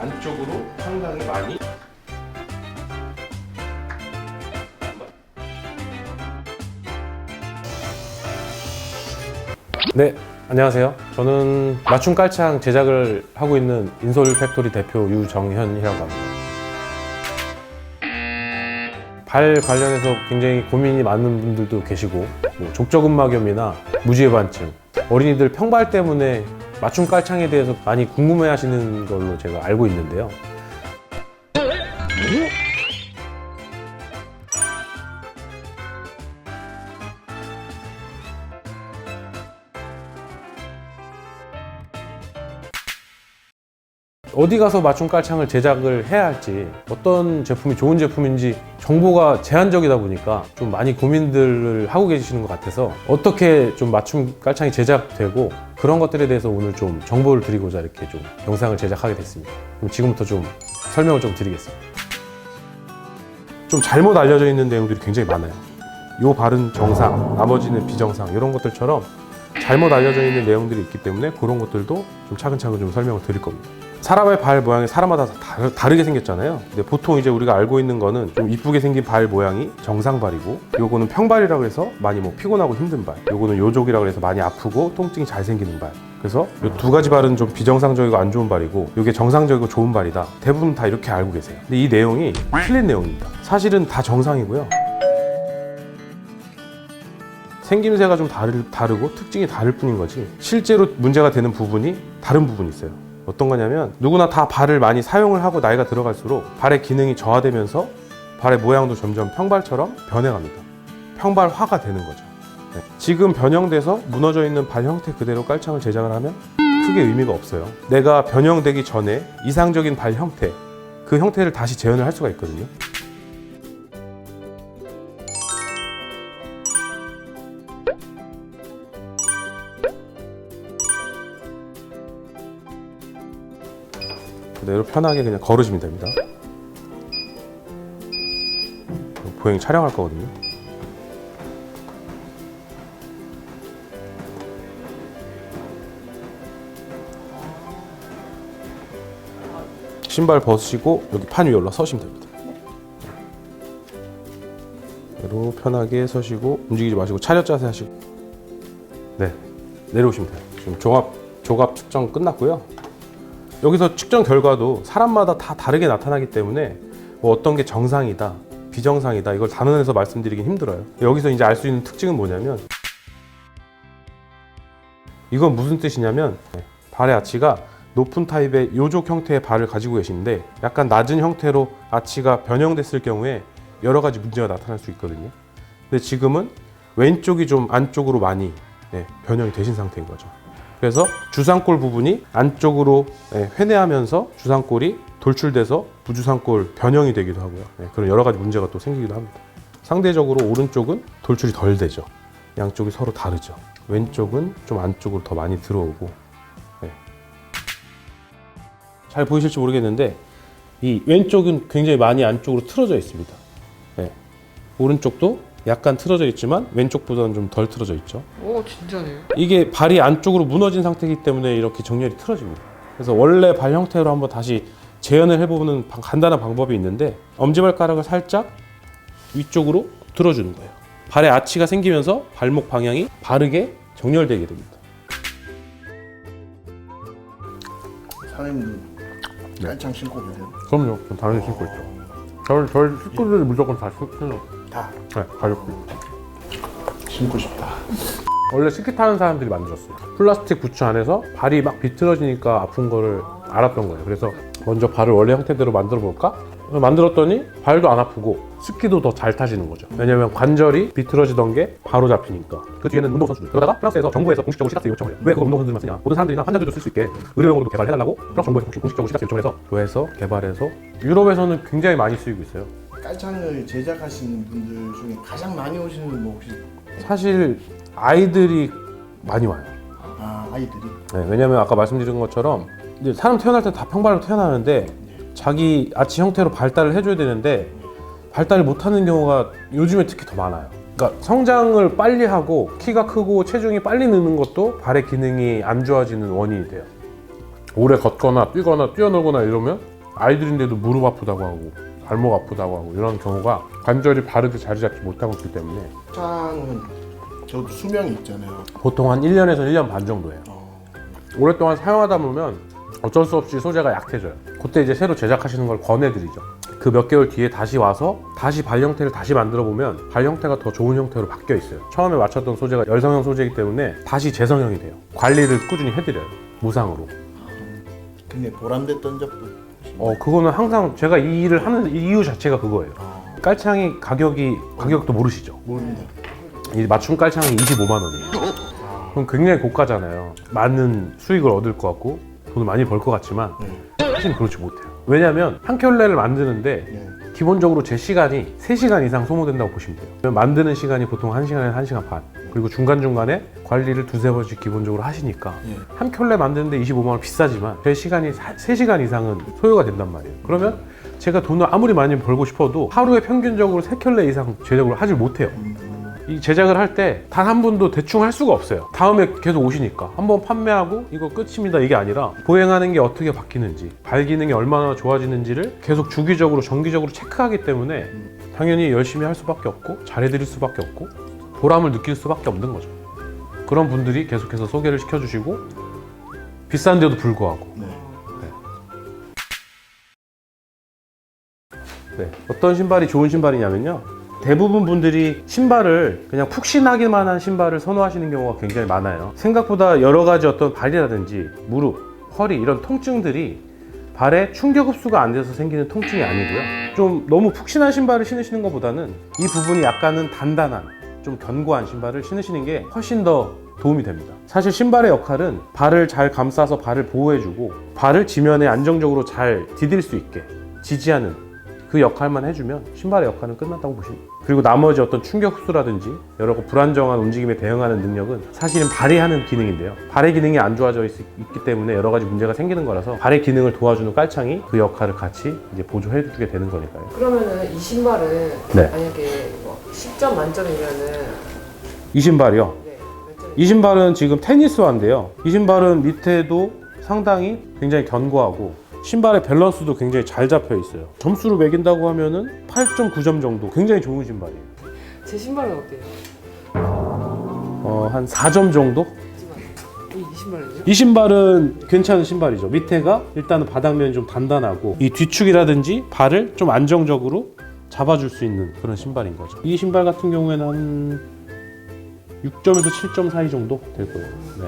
안쪽으로 상당히 많이 네, 안녕하세요. 저는 맞춤 깔창 제작을 하고 있는 인솔 팩토리 대표 유정현이라고 합니다. 발 관련해서 굉장히 고민이 많은 분들도 계시고, 뭐 족저근막염이나 무지해반증, 어린이들 평발 때문에 맞춤 깔창에 대해서 많이 궁금해 하시는 걸로 제가 알고 있는데요. 어디 가서 맞춤 깔창을 제작을 해야 할지, 어떤 제품이 좋은 제품인지 정보가 제한적이다 보니까 좀 많이 고민들을 하고 계시는 것 같아서 어떻게 좀 맞춤 깔창이 제작되고 그런 것들에 대해서 오늘 좀 정보를 드리고자 이렇게 좀 영상을 제작하게 됐습니다. 그럼 지금부터 좀 설명을 좀 드리겠습니다. 좀 잘못 알려져 있는 내용들이 굉장히 많아요. 요 발은 정상, 나머지는 비정상, 이런 것들처럼 잘못 알려져 있는 내용들이 있기 때문에 그런 것들도 좀 차근차근 좀 설명을 드릴 겁니다. 사람의 발 모양이 사람마다 다르게 생겼잖아요. 근데 보통 이제 우리가 알고 있는 거는 좀 이쁘게 생긴 발 모양이 정상발이고, 요거는 평발이라고 해서 많이 뭐 피곤하고 힘든 발, 요거는 요족이라고 해서 많이 아프고 통증이 잘 생기는 발. 그래서 이 두 가지 발은 좀 비정상적이고 안 좋은 발이고, 요게 정상적이고 좋은 발이다. 대부분 다 이렇게 알고 계세요. 근데 이 내용이 틀린 내용입니다. 사실은 다 정상이고요. 생김새가 좀 다르고 특징이 다를 뿐인 거지, 실제로 문제가 되는 부분이 다른 부분이 있어요. 어떤 거냐면, 누구나 다 발을 많이 사용을 하고 나이가 들어갈수록 발의 기능이 저하되면서 발의 모양도 점점 평발처럼 변해갑니다. 평발화가 되는 거죠. 네. 지금 변형돼서 무너져 있는 발 형태 그대로 깔창을 제작을 하면 크게 의미가 없어요. 내가 변형되기 전에 이상적인 발 형태, 그 형태를 다시 재현을 할 수가 있거든요. 그대로 편하게 그냥 걸으시면 됩니다. 보행 촬영할 거거든요. 신발 벗으시고 여기 판 위에 올라 서시면 됩니다. 그대로 편하게 서시고 움직이지 마시고 차렷 자세 하시고, 네, 내려오시면 돼요. 지금 조갑 측정 끝났고요. 여기서 측정 결과도 사람마다 다 다르게 나타나기 때문에 뭐 어떤 게 정상이다, 비정상이다, 이걸 단언해서 말씀드리긴 힘들어요. 여기서 이제 알 수 있는 특징은 뭐냐면, 이건 무슨 뜻이냐면, 발의 아치가 높은 타입의 요족 형태의 발을 가지고 계신데 약간 낮은 형태로 아치가 변형됐을 경우에 여러 가지 문제가 나타날 수 있거든요. 근데 지금은 왼쪽이 좀 안쪽으로 많이 변형이 되신 상태인 거죠. 그래서 주상골 부분이 안쪽으로 회내하면서 주상골이 돌출돼서 부주상골 변형이 되기도 하고요. 그런 여러 가지 문제가 또 생기기도 합니다. 상대적으로 오른쪽은 돌출이 덜 되죠. 양쪽이 서로 다르죠. 왼쪽은 좀 안쪽으로 더 많이 들어오고. 잘 보이실지 모르겠는데 이 왼쪽은 굉장히 많이 안쪽으로 틀어져 있습니다. 오른쪽도 약간 틀어져 있지만 왼쪽보다는 좀 덜 틀어져 있죠. 오, 진짜네요. 이게 발이 안쪽으로 무너진 상태이기 때문에 이렇게 정렬이 틀어집니다. 그래서 원래 발 형태로 한번 다시 재현을 해보는 간단한 방법이 있는데, 엄지발가락을 살짝 위쪽으로 들어주는 거예요. 발의 아치가 생기면서 발목 방향이 바르게 정렬되게 됩니다. 사장님도 깔창 신고 계세요? 그럼요. 전 당연히 신고 있죠. 저희 식구들이 무조건 다 신고. 다 네, 가족들. 신고 싶다. 원래 스키 타는 사람들이 만들었어요. 플라스틱 부츠 안에서 발이 막 비틀어지니까 아픈 거를 알았던 거예요. 그래서 먼저 발을 원래 형태대로 만들어 볼까? 만들었더니 발도 안 아프고 스키도 더 잘 타지는 거죠. 왜냐면 관절이 비틀어지던 게 바로 잡히니까. 그 뒤에는 운동선수들, 그러다가 프랑스에서 정부에서 공식적으로 시가세 요청을 해요. 왜 그거 운동선수들만 쓰냐? 모든 사람들이나 환자들도 쓸 수 있게 의료용으로도 개발해달라고 프랑스 정부에서 공식적으로 시가세 요청을 해서 교회에서 개발해서 유럽에서는 굉장히 많이 쓰이고 있어요. 깔창을 제작하시는 분들 중에 가장 많이 오시는 분 뭐 혹시? 사실 아이들이 많이 와요. 아, 아이들이? 네, 왜냐면 아까 말씀드린 것처럼 이제 사람 태어날 때 다 평발로 태어나는데 자기 아치 형태로 발달을 해줘야 되는데 발달을 못하는 경우가 요즘에 특히 더 많아요. 그러니까 성장을 빨리 하고 키가 크고 체중이 빨리 느는 것도 발의 기능이 안 좋아지는 원인이 돼요. 오래 걷거나 뛰거나 뛰어놀거나 이러면 아이들인데도 무릎 아프다고 하고 발목 아프다고 하고 이런 경우가 관절이 바르게 자리 잡지 못하고 있기 때문에 창은 저도 수명이 있잖아요. 보통 한 1년에서 1년 반 정도예요. 오랫동안 사용하다 보면 어쩔 수 없이 소재가 약해져요. 그때 이제 새로 제작하시는 걸 권해드리죠. 그 몇 개월 뒤에 다시 와서 다시 발 형태를 다시 만들어 보면 발 형태가 더 좋은 형태로 바뀌어 있어요. 처음에 맞췄던 소재가 열성형 소재이기 때문에 다시 재성형이 돼요. 관리를 꾸준히 해드려요. 무상으로. 근데 보람됐던 적도. 그거는 항상 제가 이 일을 하는 이유 자체가 그거예요. 깔창이 가격도 모르시죠? 모릅니다. 이 맞춤 깔창이 25만 원이에요. 그럼 굉장히 고가잖아요. 많은 수익을 얻을 것 같고 돈을 많이 벌 것 같지만 사실 그렇지 못해요. 왜냐하면 한 켤레를 만드는데 기본적으로 제 시간이 3시간 이상 소모된다고 보시면 돼요. 만드는 시간이 보통 1시간에서 1시간 반, 그리고 중간중간에 관리를 2-3번씩 기본적으로 하시니까 한 켤레 만드는데 25만 원 비싸지만 제 시간이 3시간 이상은 소요가 된단 말이에요. 그러면 제가 돈을 아무리 많이 벌고 싶어도 하루에 평균적으로 3켤레 이상 제작을 하질 못해요. 이 제작을 할 때 단 한 분도 대충 할 수가 없어요. 다음에 계속 오시니까 한번 판매하고 이거 끝입니다 이게 아니라 보행하는 게 어떻게 바뀌는지, 발 기능이 얼마나 좋아지는지를 계속 주기적으로 정기적으로 체크하기 때문에 당연히 열심히 할 수밖에 없고 잘해드릴 수밖에 없고 보람을 느낄 수밖에 없는 거죠. 그런 분들이 계속해서 소개를 시켜주시고 비싼데도 불구하고 네. 어떤 신발이 좋은 신발이냐면요, 대부분 분들이 신발을 그냥 푹신하기만 한 신발을 선호하시는 경우가 굉장히 많아요. 생각보다 여러 가지 어떤 발이라든지 무릎, 허리 이런 통증들이 발에 충격 흡수가 안 돼서 생기는 통증이 아니고요, 좀 너무 푹신한 신발을 신으시는 것보다는 이 부분이 약간은 단단한 좀 견고한 신발을 신으시는 게 훨씬 더 도움이 됩니다. 사실 신발의 역할은 발을 잘 감싸서 발을 보호해주고 발을 지면에 안정적으로 잘 디딜 수 있게 지지하는 그 역할만 해주면 신발의 역할은 끝났다고 보시면 돼요. 그리고 나머지 어떤 충격 흡수라든지 여러 불안정한 움직임에 대응하는 능력은 사실은 발이 하는 기능인데요, 발의 기능이 안 좋아져 있기 때문에 여러 가지 문제가 생기는 거라서 발의 기능을 도와주는 깔창이 그 역할을 같이 이제 보조해주게 되는 거니까요. 그러면은 이 신발은 네. 만약에 뭐 10점 만점이면은 이 신발이요? 네, 몇 점? 이 신발은 지금 테니스화인데요, 이 신발은 밑에도 상당히 굉장히 견고하고 신발의 밸런스도 굉장히 잘 잡혀 있어요. 점수를 매긴다고 하면은 8.9점 정도, 굉장히 좋은 신발이에요. 제 신발은 어때요? 한 4점 정도? 이 신발은요? 이 신발은 괜찮은 신발이죠. 밑에가 일단은 바닥면이 좀 단단하고 이 뒤축이라든지 발을 좀 안정적으로 잡아줄 수 있는 그런 신발인 거죠. 이 신발 같은 경우에는 한 6점에서 7점 사이 정도 될 거예요. 네.